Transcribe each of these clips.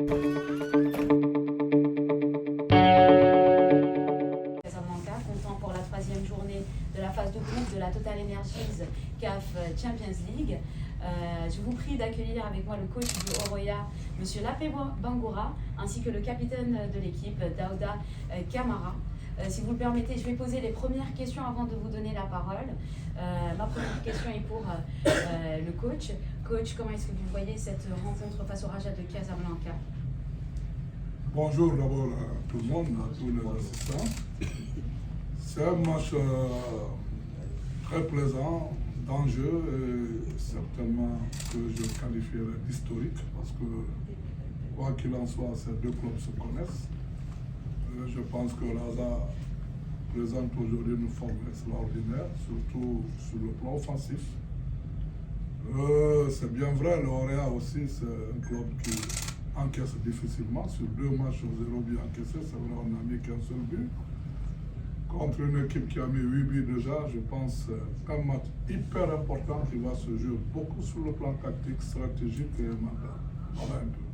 Casablanca, comptant pour la troisième journée de la phase de groupe de la Total Energies CAF Champions League. Je vous prie d'accueillir avec moi le coach du Oroya, M. Lapé Bangoura, ainsi que le capitaine de l'équipe, Daouda Camara. Si vous le permettez, je vais poser les premières questions avant de vous donner la parole. Ma première question est pour le coach. Coach, comment est-ce que vous voyez cette rencontre face au Raja de Casablanca? Bonjour d'abord à tout le monde, à tous les assistants. C'est un match très plaisant, d'enjeu et certainement que je qualifierais d'historique parce que quoi qu'il en soit, ces deux clubs se connaissent. Je pense que Raja présente aujourd'hui une forme extraordinaire, surtout sur le plan offensif. C'est bien vrai, le Oroya aussi, c'est un club qui encaisse difficilement. Sur 2 matchs au 0 but encaissés, c'est vrai, on n'a mis qu'un seul but. Contre une équipe qui a mis 8 buts déjà, je pense que c'est un match hyper important qui va se jouer beaucoup sur le plan tactique, stratégique et mental. Voilà un peu.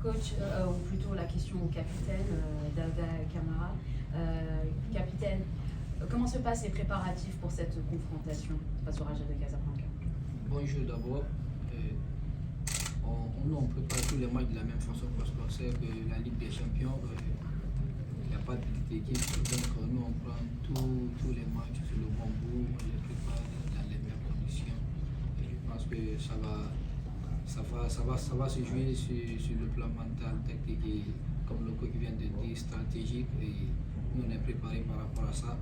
Coach, ou plutôt la question au capitaine, Daouda Camara. Capitaine, comment se passent les préparatifs pour cette confrontation face au Raja de Casablanca? Bonjour d'abord. On prépare tous les matchs de la même façon parce qu'on sait que la Ligue des Champions, il n'y a pas de petite équipe. Donc nous, on prend tous les matchs sur le bon bout, on les prépare dans les mêmes conditions. Et je pense que ça va se jouer sur le plan mental, tactique et, comme le coach vient de dire, stratégique. Et nous, on est préparé par rapport à ça.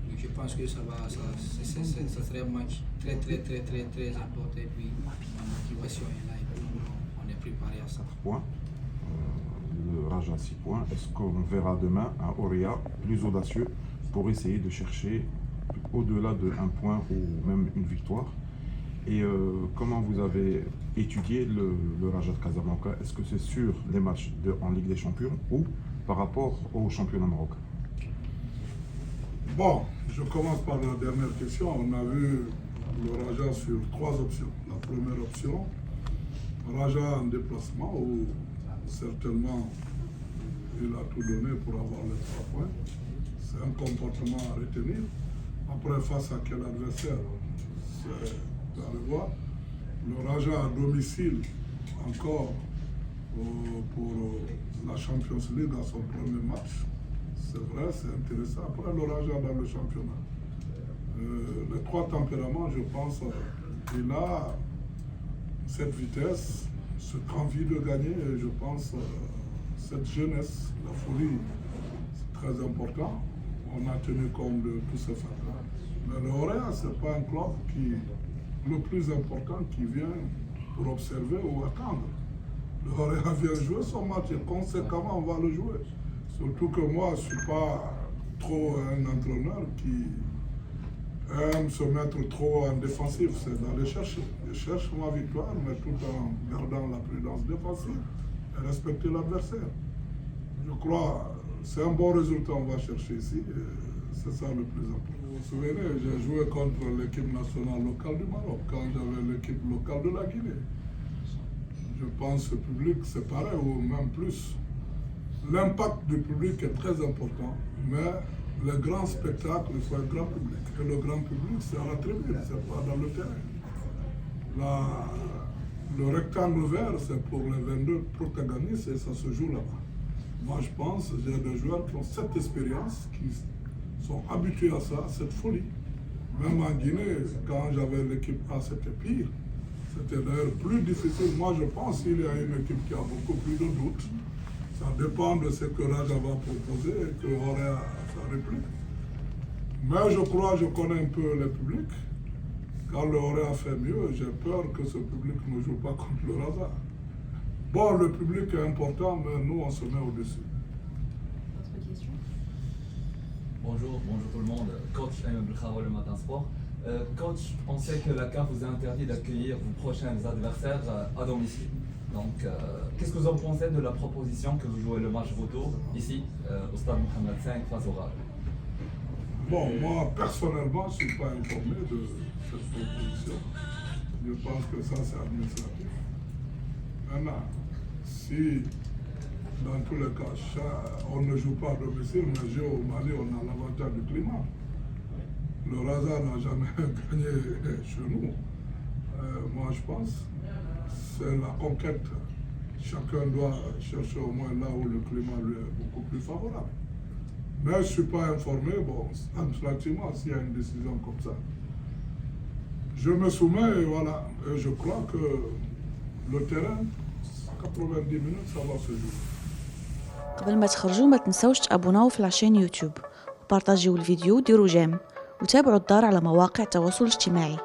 Donc, je pense que ça serait un match très important. Et puis, la motivation est là et puis on est préparé à ça. Le Raja 6 points. Est-ce qu'on verra demain un Oroya plus audacieux pour essayer de chercher au-delà de 1 point ou même une victoire? Et comment vous avez étudié le Raja de Casablanca? Est-ce que c'est sur les matchs en Ligue des Champions ou par rapport au championnat marocain? Bon, je commence par la dernière question. On a vu le Raja sur 3 options. La première option, Raja en déplacement, où certainement il a tout donné pour avoir les 3 points. C'est un comportement à retenir. Après, face à quel adversaire? Vous allez voir. Le Raja à domicile, encore pour la Champions League à son premier match. C'est vrai, c'est intéressant. Après, le Raja dans le championnat. Les 3 tempéraments, je pense, il a cette vitesse, cette envie de gagner, et je pense cette jeunesse, la folie, c'est très important. On a tenu compte de tous ces facteurs. Mais le Oroya, ce n'est pas un club le plus important qui vient pour observer ou attendre. Le Oroya vient jouer son match et conséquemment, on va le jouer. Surtout que moi, je ne suis pas trop un entraîneur qui aime se mettre trop en défensif. C'est d'aller chercher. Je cherche ma victoire, mais tout en gardant la prudence défensive et respecter l'adversaire. Je crois que c'est un bon résultat qu'on va chercher ici. C'est ça le plus important. Vous vous souvenez, j'ai joué contre l'équipe nationale locale du Maroc, quand j'avais l'équipe locale de la Guinée. Je pense que le public, c'est pareil, ou même plus. L'impact du public est très important, mais le grand spectacle, il faut un grand public. Et le grand public, c'est à la tribune, c'est pas dans le terrain. Le rectangle vert, c'est pour les 22 protagonistes et ça se joue là-bas. Moi, je pense, j'ai des joueurs qui ont cette expérience, qui sont habitués à ça, cette folie. Même en Guinée, quand j'avais l'équipe A, c'était pire. C'était d'ailleurs plus difficile. Moi, je pense qu'il y a une équipe qui a beaucoup plus de doutes. Ça dépend de ce que Raja va proposer et que Oroya sa réplique. Mais je crois, je connais un peu le public. Quand le Oroya fait mieux, j'ai peur que ce public ne joue pas contre le Raja. Bon, le public est important, mais nous, on se met au-dessus. Autre question? Bonjour tout le monde. Coach Ayman Belkhawa, le Matin Sport. Coach, on sait que la CAF vous a interdit d'accueillir vos prochains adversaires à domicile. Donc, qu'est-ce que vous en pensez de la proposition que vous jouez le match retour ici, au stade Mohamed V face au Raja? Bon, moi, personnellement, je ne suis pas informé de cette proposition. Je pense que ça, c'est administratif. Maintenant, si dans tous les cas, on ne joue pas à domicile, mais joue au Mali, on a l'avantage du climat. Le Raja n'a jamais gagné chez nous. Moi, je pense que c'est la conquête. Chacun doit chercher au moins là où le climat lui est beaucoup plus favorable. Mais je ne suis pas informé, bon, administrativement, s'il y a une décision comme ça. Je me soumets et voilà. Et je crois que le terrain, 90 minutes, ça va se jouer. قبل ما تخرجوا ما تنسوش تابوناو في العشان يوتيوب وبارطاجيو الفيديو وديروا جيم وتابعوا الدار على مواقع التواصل الاجتماعي.